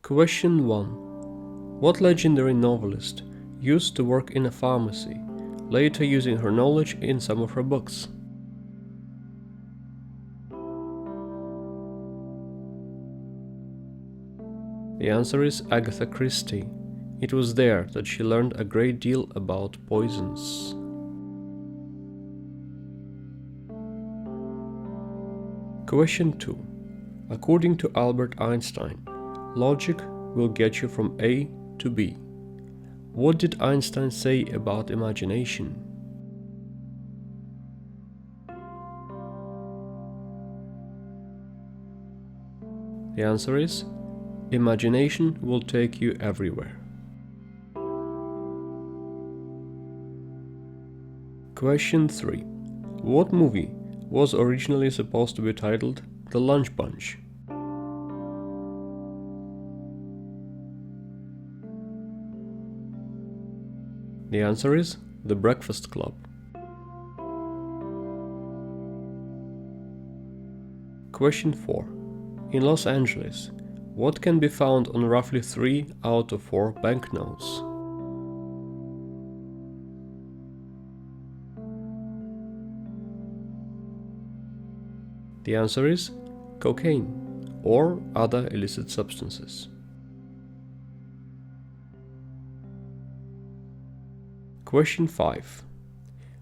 Question 1. What legendary novelist used to work in a pharmacy, later using her knowledge in some of her books? The answer is Agatha Christie. It was there that she learned a great deal about poisons. Question 2. According to Albert Einstein, logic will get you from A to B. What did Einstein say about imagination? The answer is, imagination will take you everywhere. Question 3. What movie was originally supposed to be titled The Lunch Bunch? The answer is The Breakfast Club. Question 4. In Los Angeles, what can be found on roughly 3 out of 4 banknotes? The answer is cocaine or other illicit substances. Question 5.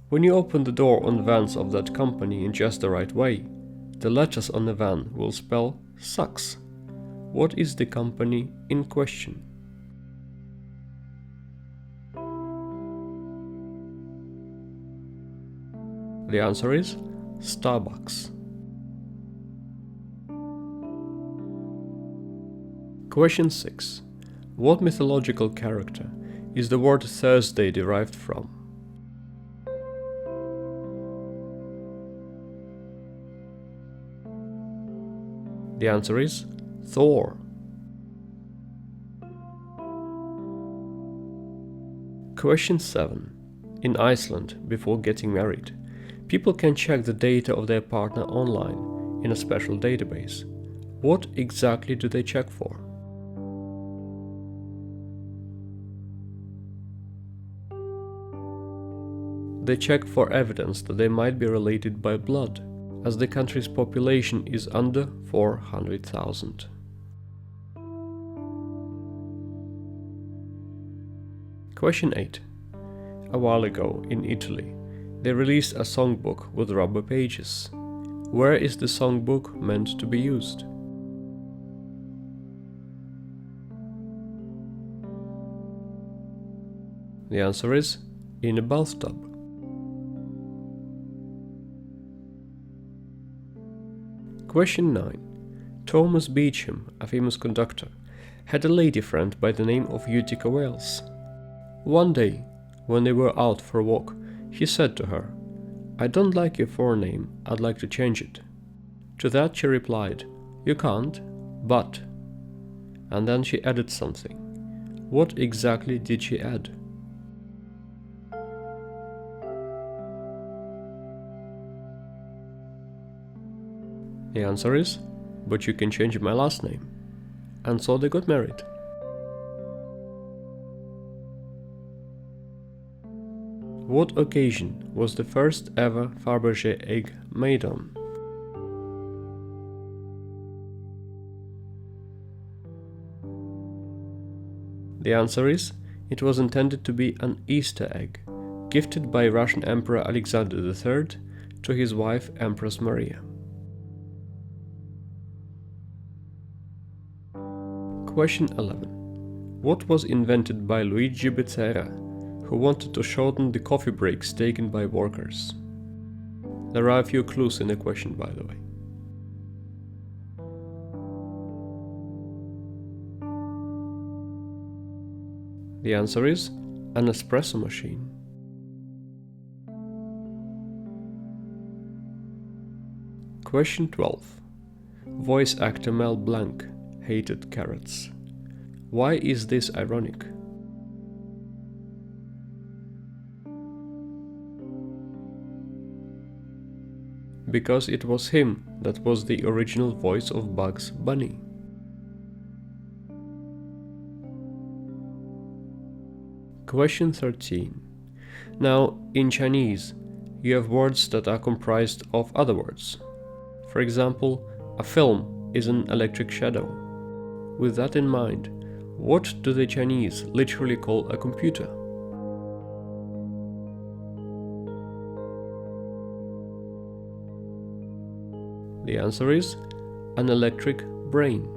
When you open the door on vans of that company in just the right way, the letters on the van will spell sucks. What is the company in question? The answer is Starbucks. Question 6. What mythological character is the word Thursday derived from? The answer is Thor. Question 7. In Iceland, before getting married, people can check the data of their partner online in a special database. What exactly do they check for? They check for evidence that they might be related by blood, as the country's population is under 400,000. Question 8. A while ago, in Italy, they released a songbook with rubber pages. Where is the songbook meant to be used? The answer is in a bathtub. Question 9. Thomas Beecham, a famous conductor, had a lady friend by the name of Utica Wells. One day, when they were out for a walk, he said to her, "I don't like your forename, I'd like to change it." To that she replied, "You can't, but..." And then she added something. What exactly did she add? The answer is, "But you can change my last name." And so they got married. What occasion was the first ever Fabergé egg made on? The answer is, it was intended to be an Easter egg, gifted by Russian Emperor Alexander III to his wife Empress Maria. Question 11. What was invented by Luigi Becerra, who wanted to shorten the coffee breaks taken by workers? There are a few clues in the question, by the way. The answer is an espresso machine. Question 12. Voice actor Mel Blanc hated carrots. Why is this ironic? Because it was him that was the original voice of Bugs Bunny. Question 13. Now, in Chinese, you have words that are comprised of other words. For example, a film is an electric shadow. With that in mind, what do the Chinese literally call a computer? The answer is an electric brain.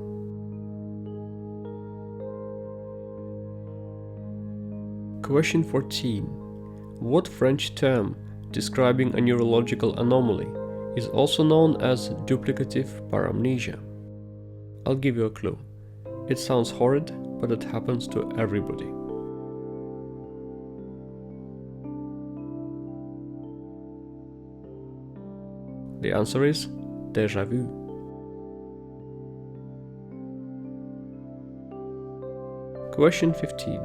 Question 14. What French term describing a neurological anomaly is also known as duplicative paramnesia? I'll give you a clue. It sounds horrid, but it happens to everybody. The answer is déjà vu. Question 15.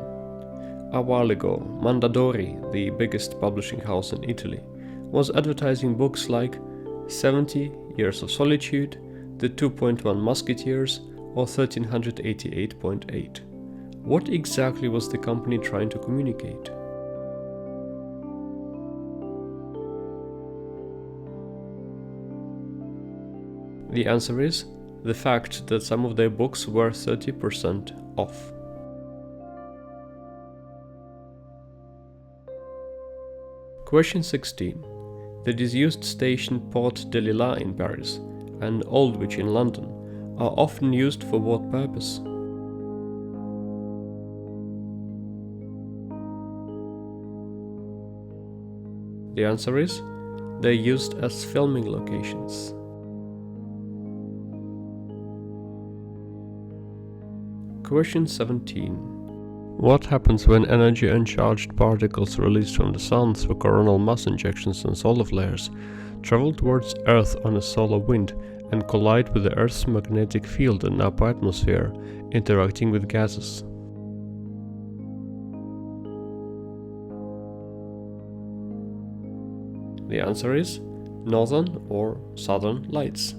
A while ago, Mondadori, the biggest publishing house in Italy, was advertising books like 70 Years of Solitude, The 2.1 Musketeers, or 1388.8. What exactly was the company trying to communicate? The answer is the fact that some of their books were 30% off. Question 16. The disused station Porte de Lila in Paris and Aldwych in London are often used for what purpose? The answer is they're used as filming locations. Question 17. What happens when energy uncharged particles released from the Sun through coronal mass injections and solar flares travel towards Earth on a solar wind and collide with the Earth's magnetic field and upper atmosphere, interacting with gases? The answer is northern or southern lights.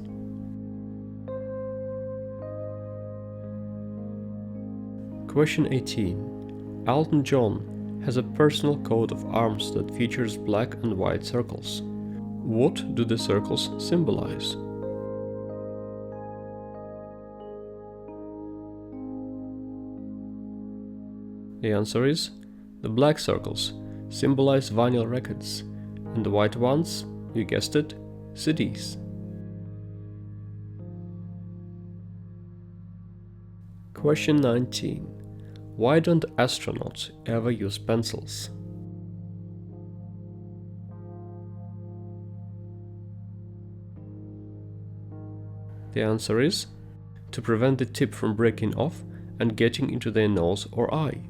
Question 18. Elton John has a personal coat of arms that features black and white circles. What do the circles symbolize? The answer is the black circles symbolize vinyl records, and the white ones, you guessed it, CDs. Question 19. Why don't astronauts ever use pencils? The answer is to prevent the tip from breaking off and getting into their nose or eye.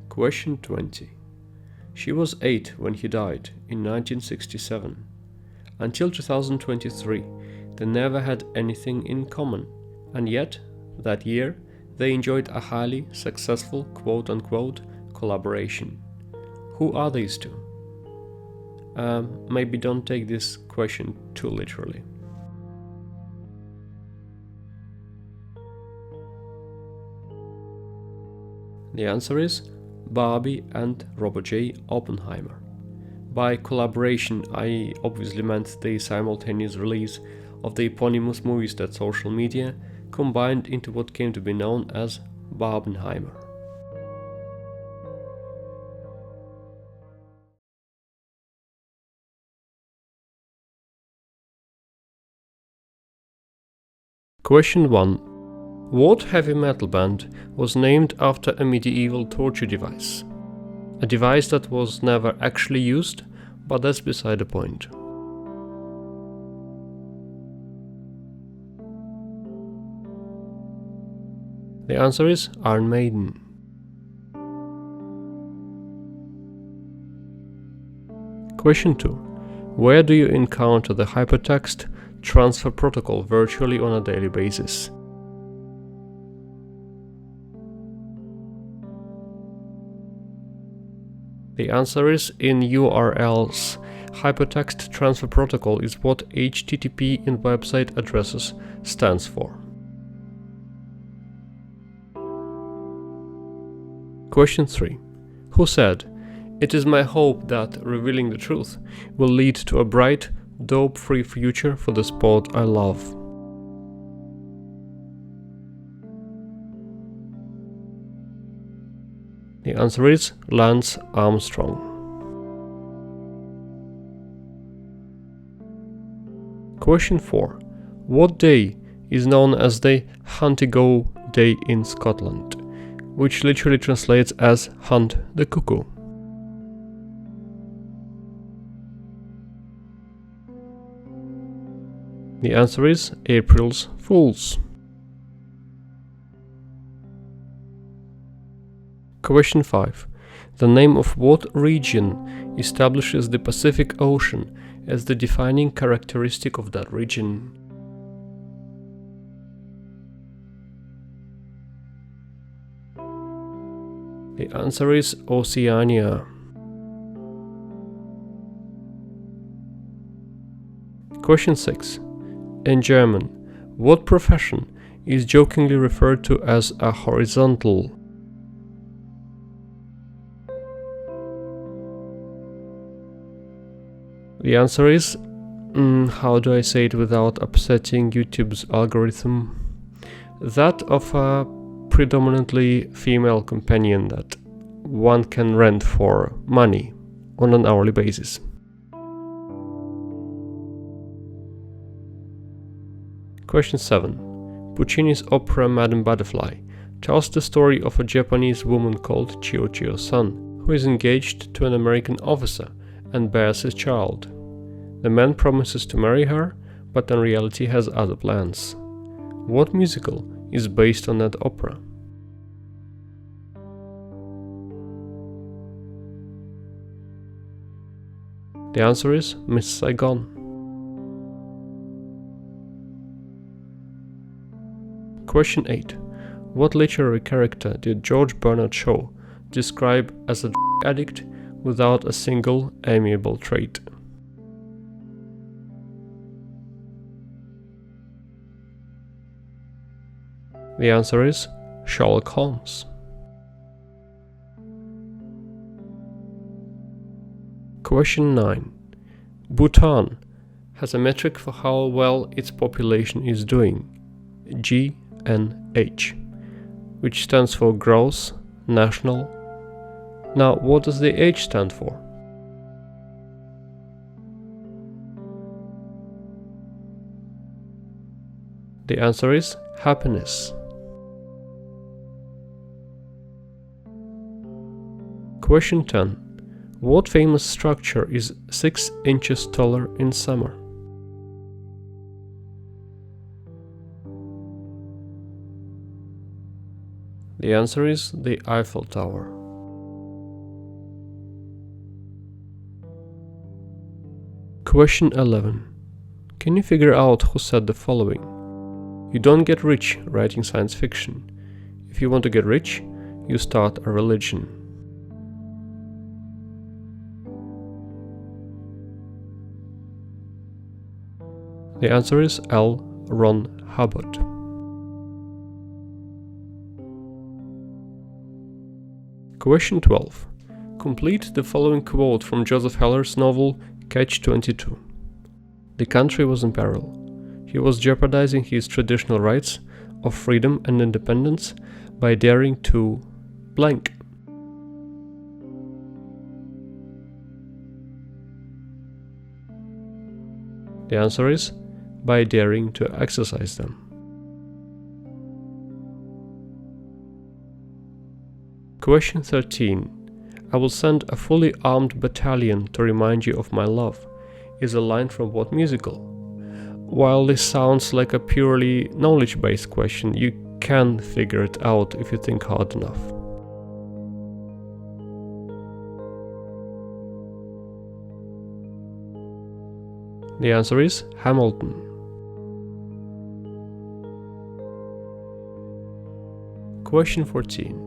Question 20. She was 8 when he died in 1967. Until 2023, they never had anything in common, and yet, that year, they enjoyed a highly successful quote-unquote collaboration. Who are these two? Maybe don't take this question too literally. The answer is Barbie and Robert J. Oppenheimer. By collaboration, I obviously meant the simultaneous release of the eponymous movies that social media combined into what came to be known as Barbenheimer. Question 1. What heavy metal band was named after a medieval torture device? A device that was never actually used, but that's beside the point. The answer is Iron Maiden. Question 2. Where do you encounter the hypertext transfer protocol virtually on a daily basis? The answer is in URLs. Hypertext Transfer Protocol is what HTTP in website addresses stands for. Question 3. Who said, "It is my hope that revealing the truth will lead to a bright, dope-free future for the sport I love"? The answer is Lance Armstrong. Question 4. What day is known as the Hunt-a-Go Day in Scotland, which literally translates as Hunt the Cuckoo? The answer is April's Fools. Question 5. The name of what region establishes the Pacific Ocean as the defining characteristic of that region? The answer is Oceania. Question 6. In German, what profession is jokingly referred to as a horizontal? The answer is, how do I say it without upsetting YouTube's algorithm? That of a predominantly female companion that one can rent for money on an hourly basis. Question 7. Puccini's opera Madame Butterfly tells the story of a Japanese woman called Chiyo-Chiyo-san, who is engaged to an American officer and bears his child. The man promises to marry her, but in reality has other plans. What musical is based on that opera? The answer is Miss Saigon. Question 8. What literary character did George Bernard Shaw describe as a drug addict without a single amiable trait? The answer is Sherlock Holmes. Question 9. Bhutan has a metric for how well its population is doing, GNH, which stands for gross national. Now, what does the H stand for? The answer is happiness. Question 10. What famous structure is 6 inches taller in summer? The answer is the Eiffel Tower. Question 11. Can you figure out who said the following? You don't get rich writing science fiction. If you want to get rich, you start a religion. The answer is L. Ron Hubbard. Question 12. Complete the following quote from Joseph Heller's novel Catch-22. The country was in peril. He was jeopardizing his traditional rights of freedom and independence by daring to blank. The answer is by daring to exercise them. Question 13. I will send a fully armed battalion to remind you of my love is a line from what musical? While this sounds like a purely knowledge-based question, you can figure it out if you think hard enough. The answer is Hamilton. Question 14.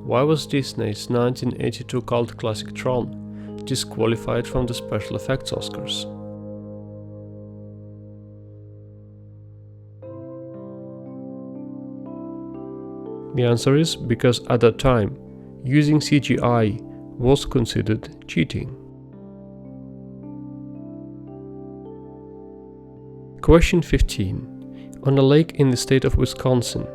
Why was Disney's 1982 cult classic Tron disqualified from the special effects Oscars? The answer is because at that time, using CGI was considered cheating? Question 15. On a lake in the state of Wisconsin,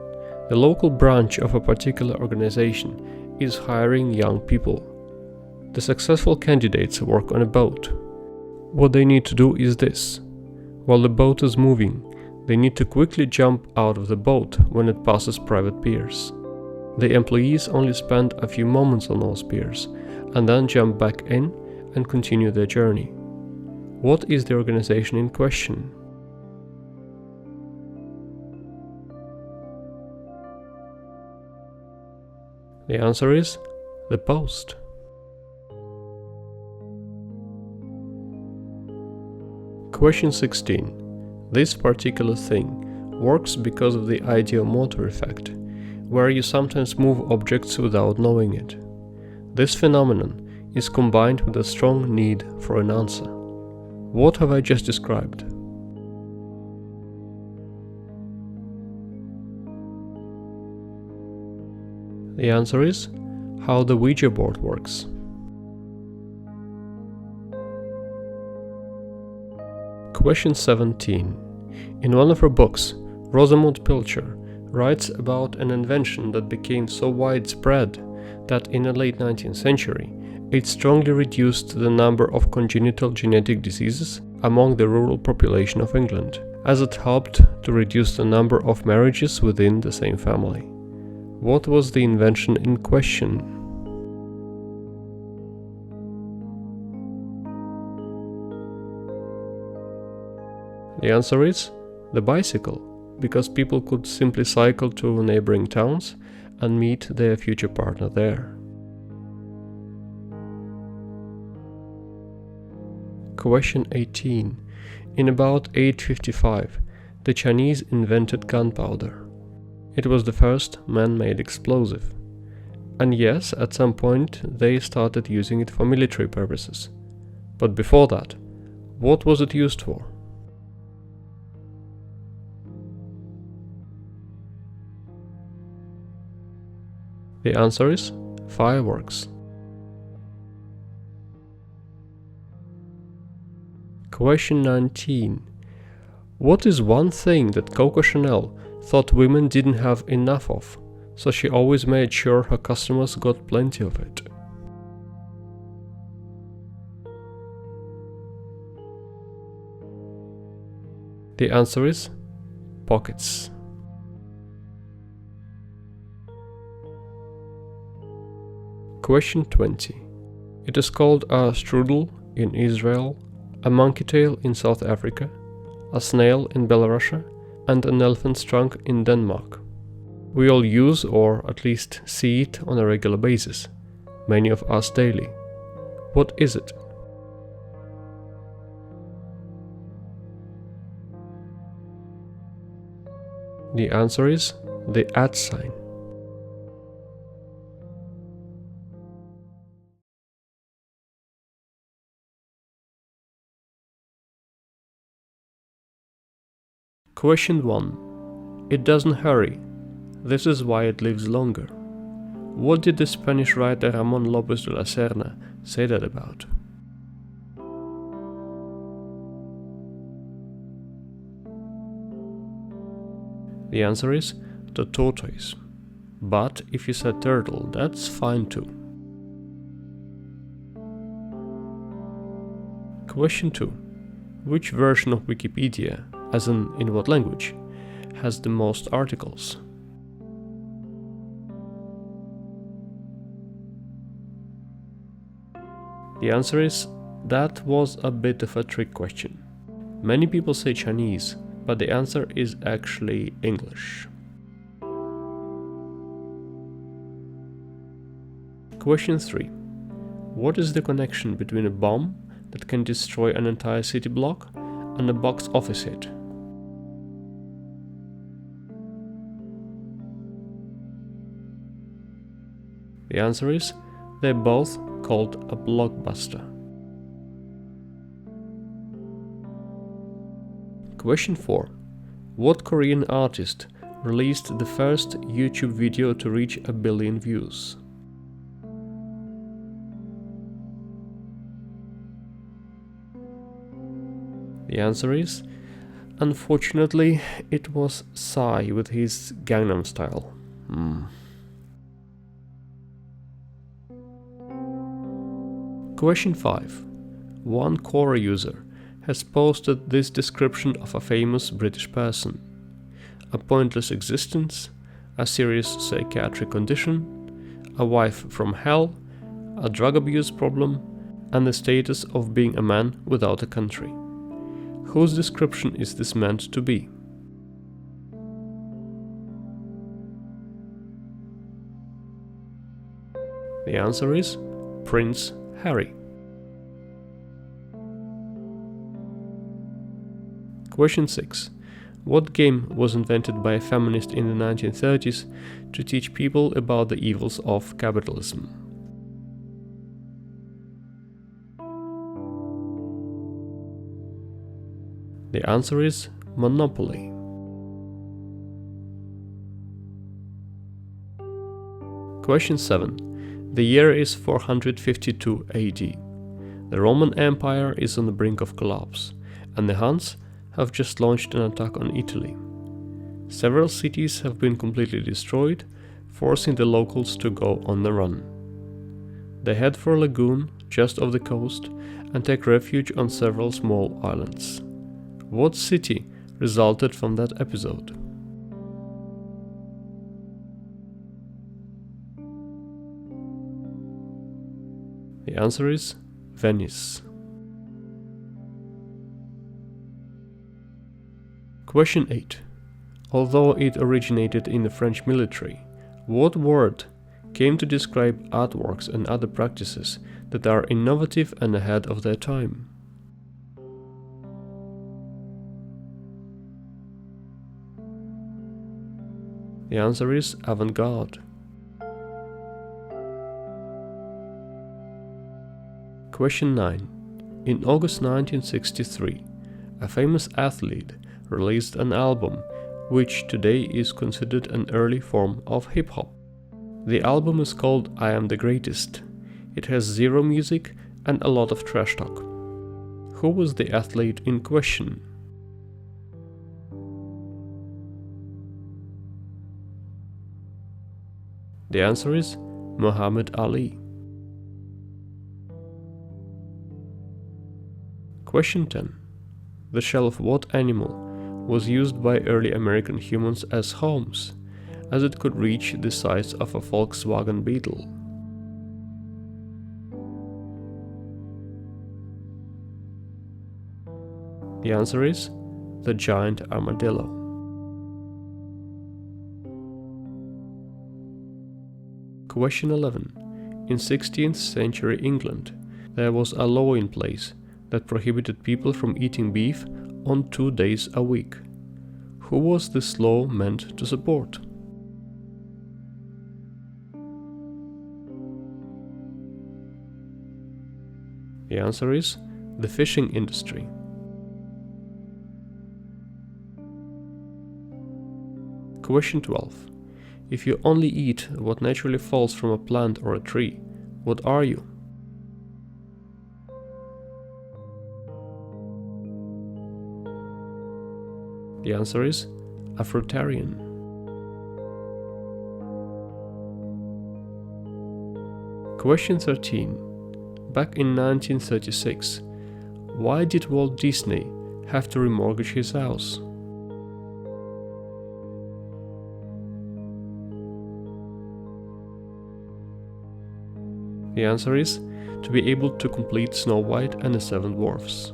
the local branch of a particular organization is hiring young people. The successful candidates work on a boat. What they need to do is this. While the boat is moving, they need to quickly jump out of the boat when it passes private piers. The employees only spend a few moments on those piers and then jump back in and continue their journey. What is the organization in question? The answer is the Post. Question 16. This particular thing works because of the ideomotor effect, where you sometimes move objects without knowing it. This phenomenon is combined with a strong need for an answer. What have I just described? The answer is how the Ouija board works. Question 17. In one of her books, Rosamund Pilcher writes about an invention that became so widespread that in the late 19th century, it strongly reduced the number of congenital genetic diseases among the rural population of England, as it helped to reduce the number of marriages within the same family. What was the invention in question? The answer is the bicycle, because people could simply cycle to neighboring towns and meet their future partner there. Question 18. In about 855, the Chinese invented gunpowder. It was the first man-made explosive. And yes, at some point they started using it for military purposes. But before that, what was it used for? The answer is fireworks. Question 19. What is one thing that Coco Chanel thought women didn't have enough of, so she always made sure her customers got plenty of it? The answer is pockets. Question 20. It is called a strudel in Israel, a monkey tail in South Africa, a snail in Belarus, and an elephant's trunk in Denmark. We all use or at least see it on a regular basis, many of us daily. What is it? The answer is the @ sign. Question 1. It doesn't hurry. This is why it lives longer. What did the Spanish writer Ramón López de la Serna say that about? The answer is the tortoise. But if you said turtle, that's fine too. Question 2. Which version of Wikipedia, as in what language, has the most articles? The answer is that was a bit of a trick question. Many people say Chinese, but the answer is actually English. Question 3. What is the connection between a bomb that can destroy an entire city block and a box office hit? The answer is they're both called a blockbuster. Question 4. What Korean artist released the first YouTube video to reach 1 billion views? The answer is, unfortunately, it was Psy with his Gangnam Style. Question 5. One Quora user has posted this description of a famous British person: a pointless existence, a serious psychiatric condition, a wife from hell, a drug abuse problem, and the status of being a man without a country. Whose description is this meant to be? The answer is Prince Harry. Question 6. What game was invented by a feminist in the 1930s to teach people about the evils of capitalism? The answer is Monopoly. Question 7. The year is 452 AD. The Roman Empire is on the brink of collapse, and the Huns have just launched an attack on Italy. Several cities have been completely destroyed, forcing the locals to go on the run. They head for a lagoon just off the coast and take refuge on several small islands. What city resulted from that episode? The answer is Venice. Question 8. Although it originated in the French military, what word came to describe artworks and other practices that are innovative and ahead of their time? The answer is avant-garde. Question 9. In August 1963, a famous athlete released an album which today is considered an early form of hip-hop. The album is called I Am the Greatest. It has zero music and a lot of trash talk. Who was the athlete in question? The answer is Muhammad Ali. Question 10. The shell of what animal was used by early American humans as homes, as it could reach the size of a Volkswagen Beetle? The answer is the giant armadillo. Question 11. In 16th century England, there was a law in place that prohibited people from eating beef on 2 days a week. Who was this law meant to support? The answer is the fishing industry. Question 12. If you only eat what naturally falls from a plant or a tree, what are you? The answer is a fruitarian. Question 13. Back in 1936, why did Walt Disney have to remortgage his house? The answer is to be able to complete Snow White and the Seven Dwarfs.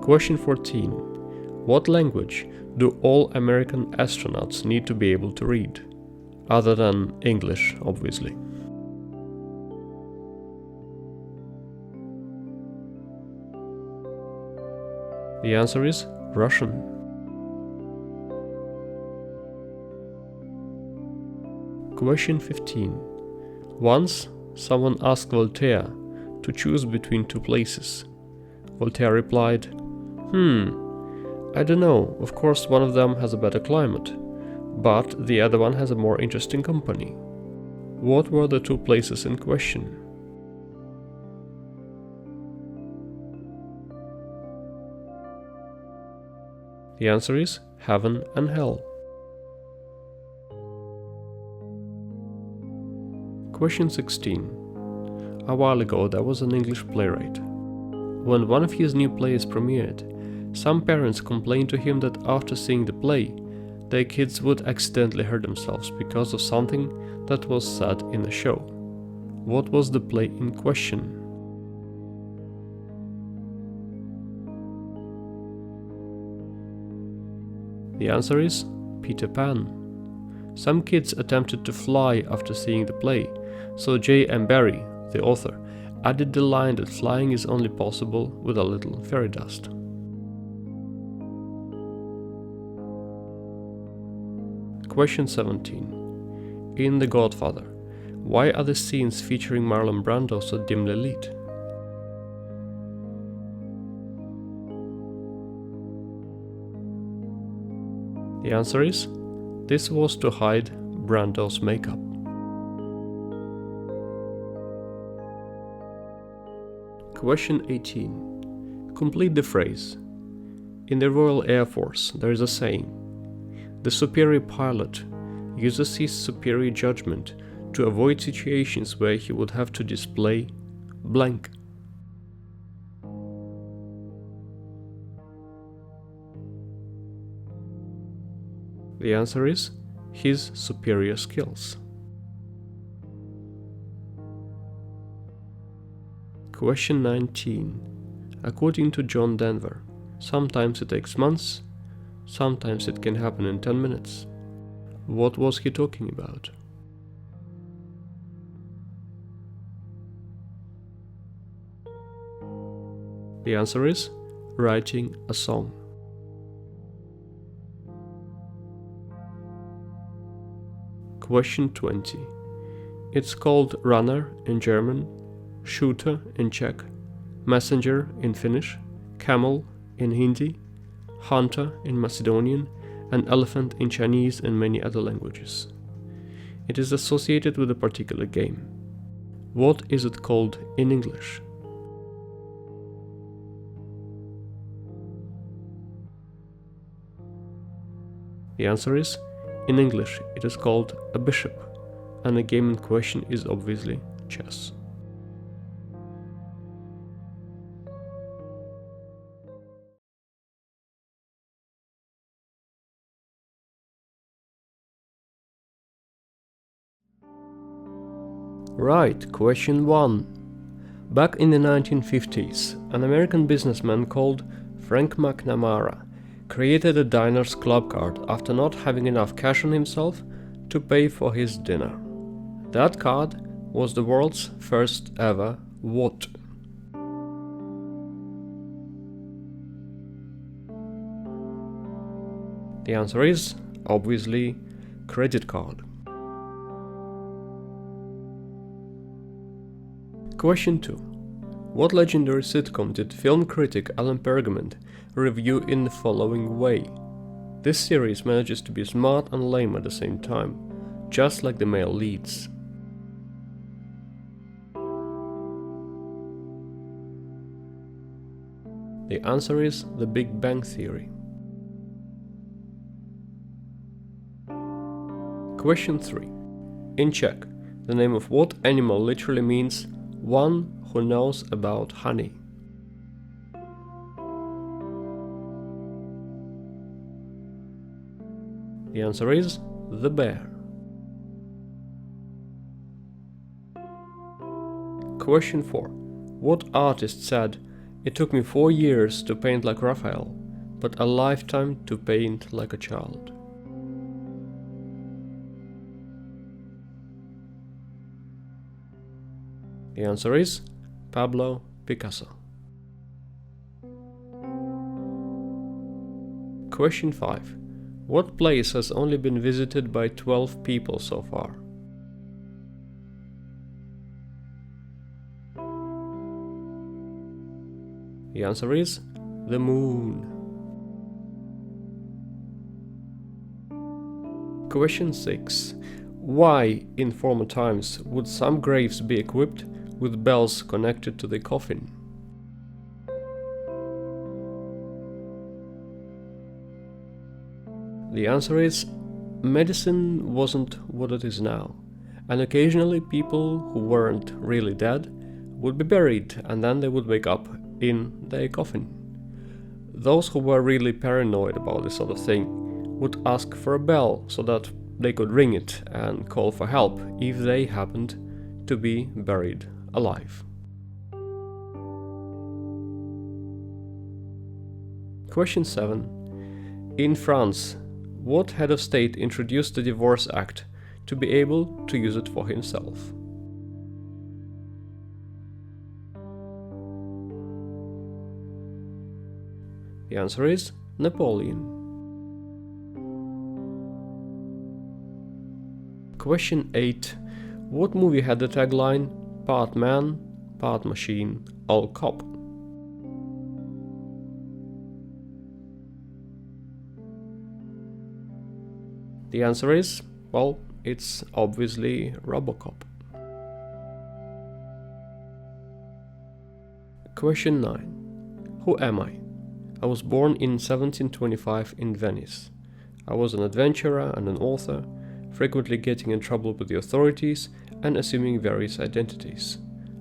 Question 14. What language do all American astronauts need to be able to read? Other than English, obviously. The answer is Russian. Question 15. Once, someone asked Voltaire to choose between two places. Voltaire replied, I don't know, of course one of them has a better climate, but the other one has a more interesting company. What were the two places in question? The answer is heaven and hell. Question 16. A while ago there was an English playwright. When one of his new plays premiered, some parents complained to him that after seeing the play, their kids would accidentally hurt themselves because of something that was said in the show. What was the play in question? The answer is Peter Pan. Some kids attempted to fly after seeing the play, so J.M. Barrie, the author, added the line that flying is only possible with a little fairy dust. Question 17. In The Godfather, why are the scenes featuring Marlon Brando so dimly lit? The answer is, this was to hide Brando's makeup. Question 18. Complete the phrase. In the Royal Air Force, there is a saying: the superior pilot uses his superior judgment to avoid situations where he would have to display blank. The answer is his superior skills. Question 19. According to John Denver, sometimes it takes months, sometimes it can happen in 10 minutes. What was he talking about? The answer is writing a song. Question 20. It's called runner in German, shooter in Czech, messenger in Finnish, camel in Hindi, hunter in Macedonian, and elephant in Chinese and many other languages. It is associated with a particular game. What is it called in English? The answer is, in English it is called a bishop, and the game in question is obviously chess. Right, question 1. Back in the 1950s, an American businessman called Frank McNamara created a diner's club card after not having enough cash on himself to pay for his dinner. That card was the world's first ever what? The answer is, obviously, credit card. Question 2. What legendary sitcom did film critic Alan Pergament review in the following way? This series manages to be smart and lame at the same time, just like the male leads. The answer is The Big Bang Theory. Question 3. In Czech, the name of what animal literally means one who knows about honey? The answer is the bear. Question 4. What artist said, "It took me 4 years to paint like Raphael, but a lifetime to paint like a child"? The answer is Pablo Picasso. Question 5. What place has only been visited by 12 people so far? The answer is the moon. Question 6. Why, in former times, would some graves be equipped with bells connected to the coffin? The answer is medicine wasn't what it is now, and occasionally people who weren't really dead would be buried and then they would wake up in their coffin. Those who were really paranoid about this sort of thing would ask for a bell so that they could ring it and call for help if they happened to be buried alive. Question 7. In France, what head of state introduced the Divorce Act to be able to use it for himself? The answer is Napoleon. Question 8. What movie had the tagline "Part man, part machine, all cop"? The answer is, well, it's obviously Robocop. Question 9. Who am I? I was born in 1725 in Venice. I was an adventurer and an author, frequently getting in trouble with the authorities and assuming various identities.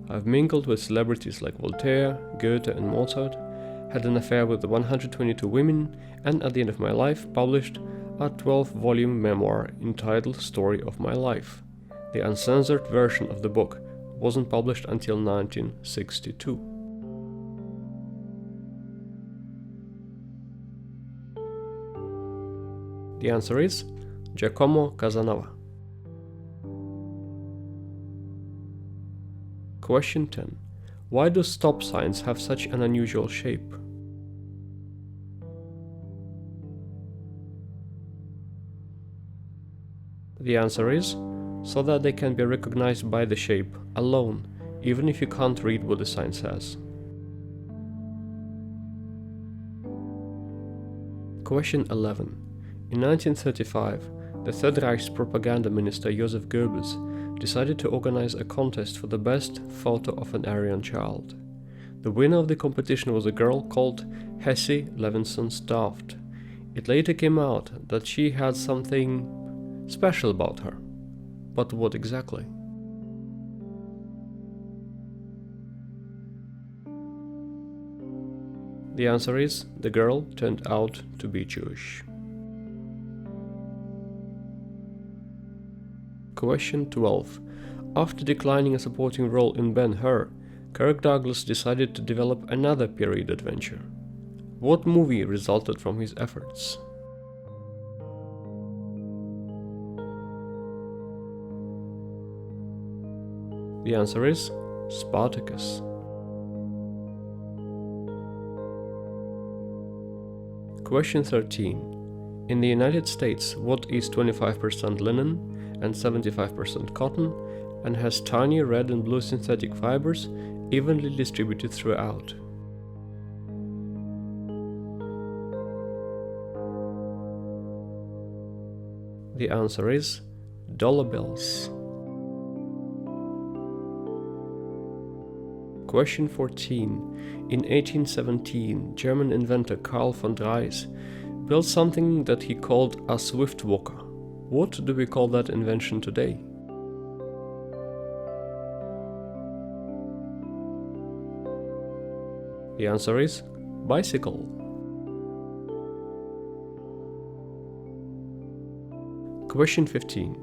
I've mingled with celebrities like Voltaire, Goethe and Mozart, had an affair with the 122 women, and at the end of my life published a 12-volume memoir entitled Story of My Life. The uncensored version of the book wasn't published until 1962. The answer is Giacomo Casanova. Question 10. Why do stop signs have such an unusual shape? The answer is so that they can be recognized by the shape alone, even if you can't read what the sign says. Question 11. In 1935, the Third Reich's propaganda minister Joseph Goebbels decided to organize a contest for the best photo of an Aryan child. The winner of the competition was a girl called Hessie Levinson Staft. It later came out that she had something special about her. But what exactly? The answer is the girl turned out to be Jewish. Question 12. After declining a supporting role in Ben-Hur, Kirk Douglas decided to develop another period adventure. What movie resulted from his efforts? The answer is Spartacus. Question 13. In the United States, what is 25% linen and 75% cotton and has tiny red and blue synthetic fibers evenly distributed throughout? The answer is dollar bills. Question 14. In 1817, German inventor Carl von Drais built something that he called a swift walker. What do we call that invention today? The answer is bicycle. Question 15.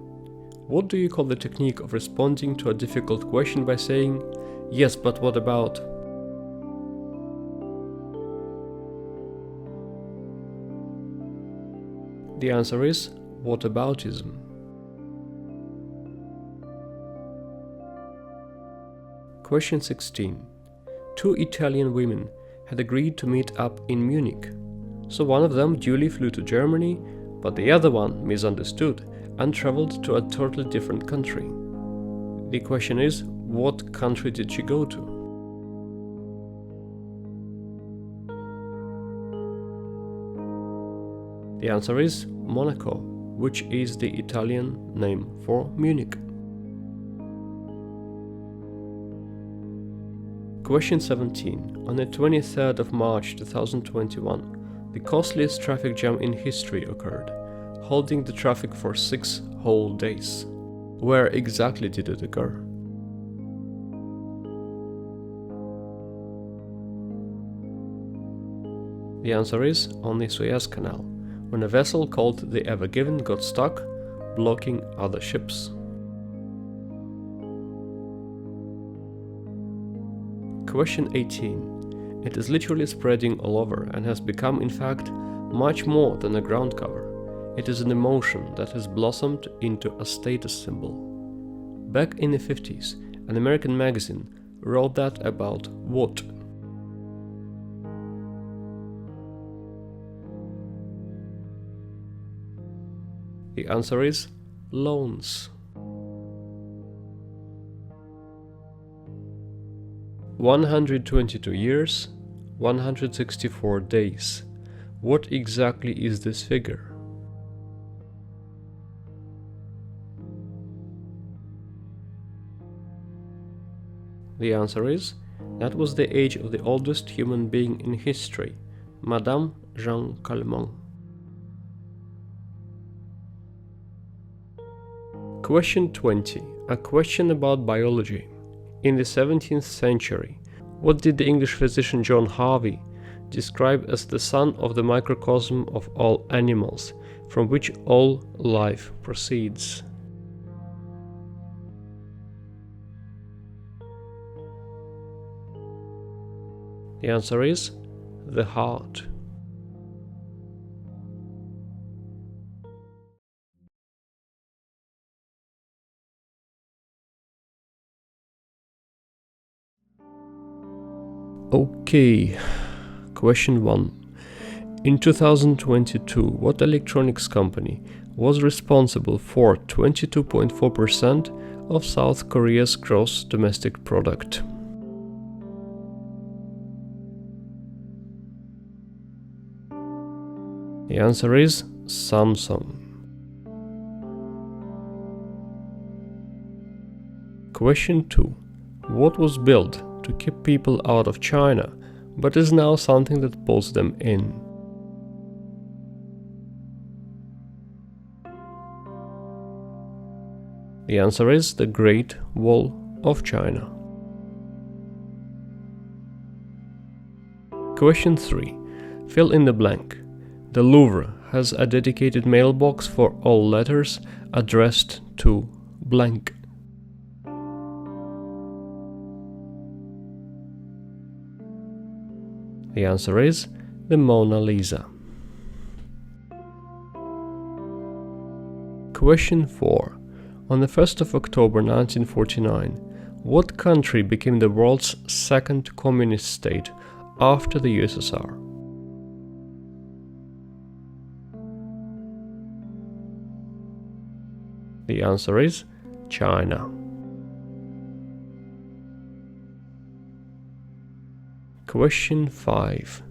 What do you call the technique of responding to a difficult question by saying, "Yes, but what about?" The answer is whataboutism. Question 16. Two Italian women had agreed to meet up in Munich. So one of them duly flew to Germany, but the other one misunderstood and traveled to a totally different country. The question is, what country did she go to? The answer is Monaco, which is the Italian name for Munich. Question 17. On the 23rd of March 2021, the costliest traffic jam in history occurred. holding the traffic for 6 whole days. Where exactly did it occur? The answer is on the Suez Canal, when a vessel called the Ever Given got stuck, blocking other ships. Question 18. It is literally spreading all over and has become, in fact, much more than a ground cover. It is an emotion that has blossomed into a status symbol. Back in the 50s, an American magazine wrote that about what? The answer is loans. 122 years, 164 days. What exactly is this figure? The answer is, that was the age of the oldest human being in history, Madame Jean Calment. Question 20. A question about biology. In the 17th century, what did the English physician John Harvey describe as the sun of the microcosm of all animals, from which all life proceeds? The answer is the heart. Okay, question 1. In 2022, what electronics company was responsible for 22.4% of South Korea's gross domestic product? The answer is Samsung. Question 2. What was built to keep people out of China, but is now something that pulls them in? The answer is the Great Wall of China. Question 3. Fill in the blank. The Louvre has a dedicated mailbox for all letters addressed to blank. The answer is the Mona Lisa. Question 4. On the 1st of October 1949, what country became the world's second communist state after the USSR? The answer is China. Question 5.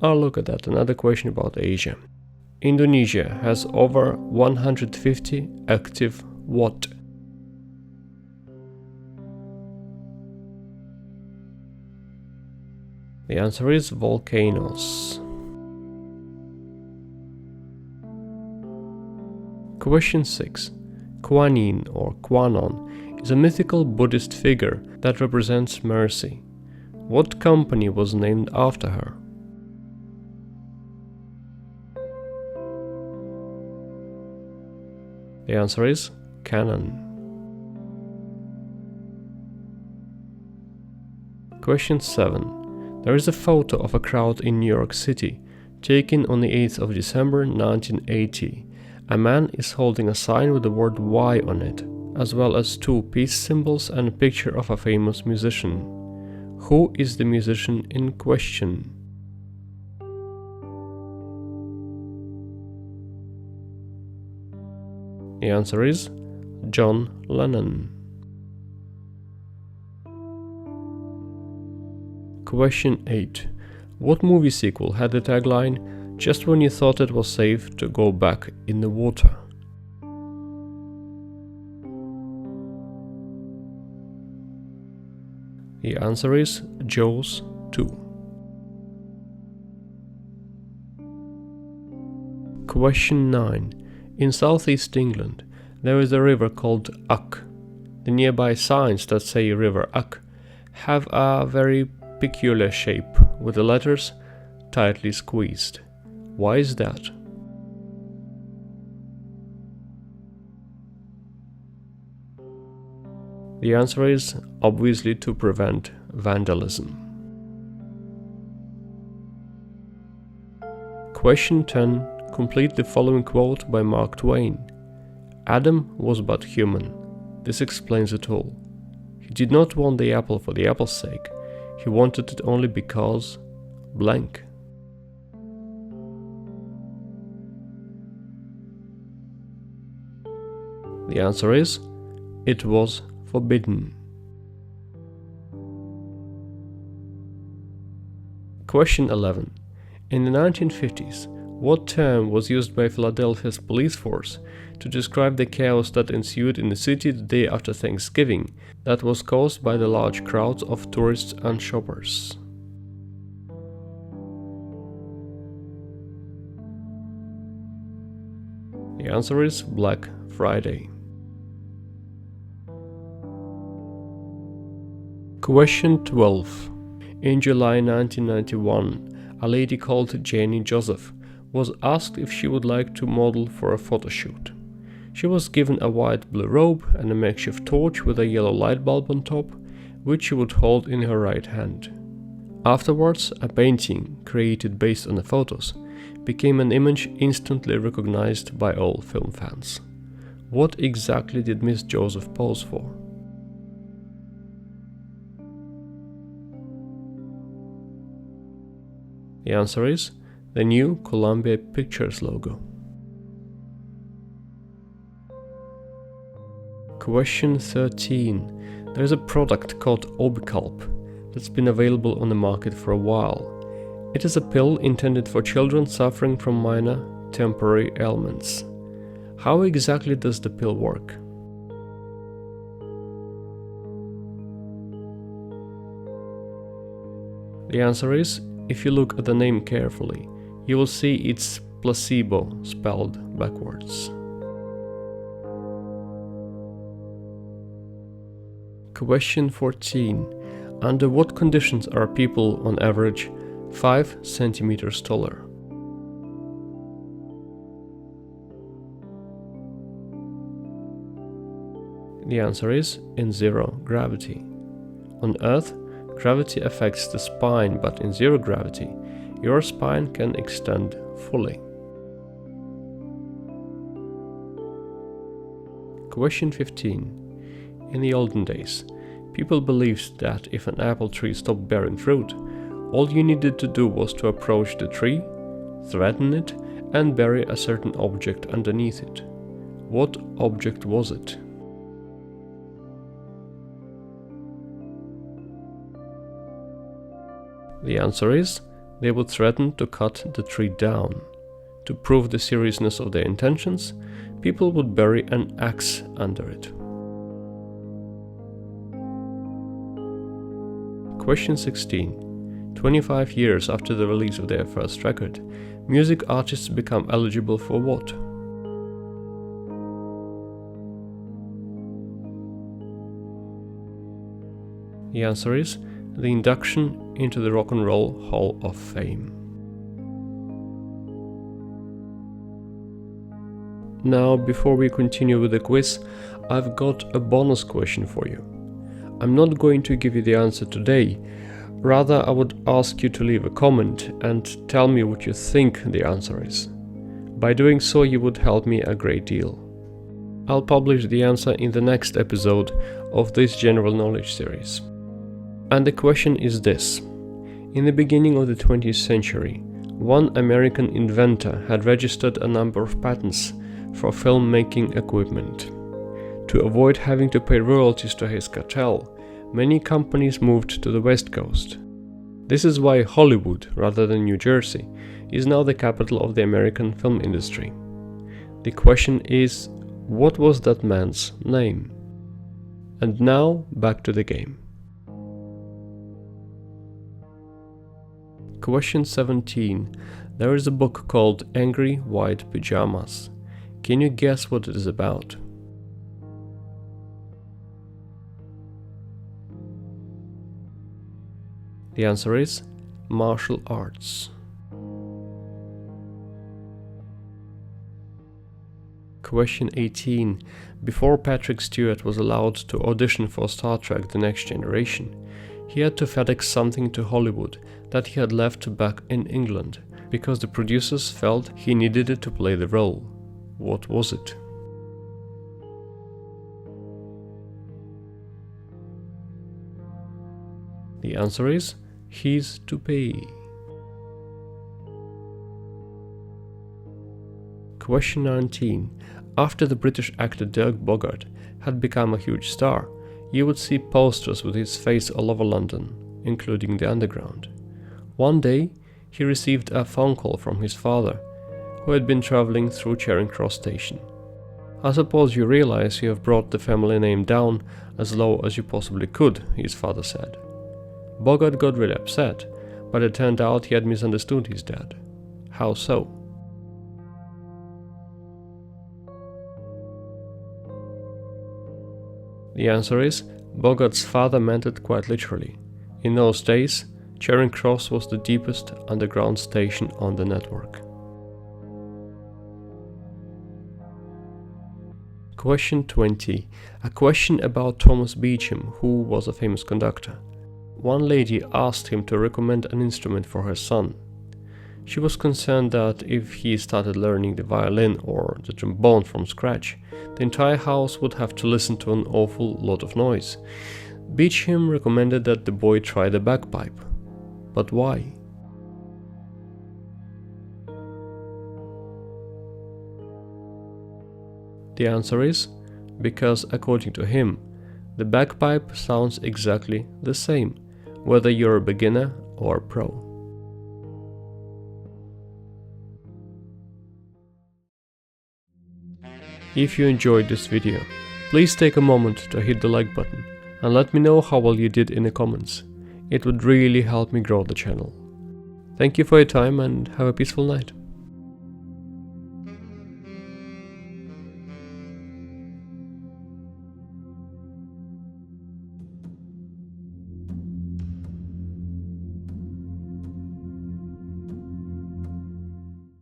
I'll look at that, another question about Asia. Indonesia has over 150 active what? The answer is volcanoes. Question 6. Kuan Yin or Kwanon is a mythical Buddhist figure that represents mercy. What company was named after her? The answer is Canon. Question 7. There is a photo of a crowd in New York City, taken on the 8th of December 1980. A man is holding a sign with the word Y on it, as well as 2 peace symbols and a picture of a famous musician. Who is the musician in question? The answer is John Lennon. Question 8. What movie sequel had the tagline, "Just when you thought it was safe to go back in the water"? The answer is Jaws 2. Question 9. In southeast England, there is a river called Uck. The nearby signs that say River Uck have a very peculiar shape, with the letters tightly squeezed. Why is that? The answer is obviously to prevent vandalism. Question 10. Complete the following quote by Mark Twain. Adam was but human. This explains it all. He did not want the apple for the apple's sake. He wanted it only because blank. The answer is, it was forbidden. Question 11. In the 1950s, what term was used by Philadelphia's police force to describe the chaos that ensued in the city the day after Thanksgiving that was caused by the large crowds of tourists and shoppers? The answer is Black Friday. Question 12. In July 1991, a lady called Janie Joseph was asked if she would like to model for a photo shoot. She was given a white blue robe and a makeshift torch with a yellow light bulb on top, which she would hold in her right hand. Afterwards, a painting, created based on the photos, became an image instantly recognized by all film fans. What exactly did Miss Joseph pose for? The answer is the new Columbia Pictures logo. Question 13. There is a product called Obiculp that's been available on the market for a while. It is a pill intended for children suffering from minor temporary ailments. How exactly does the pill work? The answer is, if you look at the name carefully, you will see it's placebo spelled backwards. Question 14. Under what conditions are people on average 5 centimeters taller? The answer is in zero gravity. On Earth, gravity affects the spine, but in zero gravity, your spine can extend fully. Question 15. In the olden days, people believed that if an apple tree stopped bearing fruit, all you needed to do was to approach the tree, threaten it, and bury a certain object underneath it. What object was it? The answer is, they would threaten to cut the tree down. To prove the seriousness of their intentions, people would bury an axe under it. Question 16. 25 years after the release of their first record, music artists become eligible for what? The answer is the induction into the Rock and Roll Hall of Fame. Now, before we continue with the quiz, I've got a bonus question for you. I'm not going to give you the answer today. Rather, I would ask you to leave a comment and tell me what you think the answer is. By doing so, you would help me a great deal. I'll publish the answer in the next episode of this general knowledge series. And the question is this. In the beginning of the 20th century, one American inventor had registered a number of patents for filmmaking equipment. To avoid having to pay royalties to his cartel, many companies moved to the West Coast. This is why Hollywood, rather than New Jersey, is now the capital of the American film industry. The question is, what was that man's name? And now, back to the game. Question 17. There is a book called Angry White Pajamas. Can you guess what it is about? The answer is martial arts. Question 18. Before Patrick Stewart was allowed to audition for Star Trek The Next Generation, he had to FedEx something to Hollywood that he had left back in England, because the producers felt he needed it to play the role. What was it? The answer is his toupee. Question 19. After the British actor Dirk Bogarde had become a huge star, you would see posters with his face all over London, including the Underground. One day, he received a phone call from his father, who had been travelling through Charing Cross station. "I suppose you realize you have brought the family name down as low as you possibly could," his father said. Bogarde got really upset, but it turned out he had misunderstood his dad. How so? The answer is, Bogarde's father meant it quite literally. In those days, Charing Cross was the deepest underground station on the network. Question 20. A question about Thomas Beecham, who was a famous conductor. One lady asked him to recommend an instrument for her son. She was concerned that if he started learning the violin or the trombone from scratch, the entire house would have to listen to an awful lot of noise. Beecham recommended that the boy try the bagpipe. But why? The answer is, because according to him, the bagpipe sounds exactly the same, whether you're a beginner or a pro. If you enjoyed this video, please take a moment to hit the like button and let me know how well you did in the comments. It would really help me grow the channel. Thank you for your time and have a peaceful night.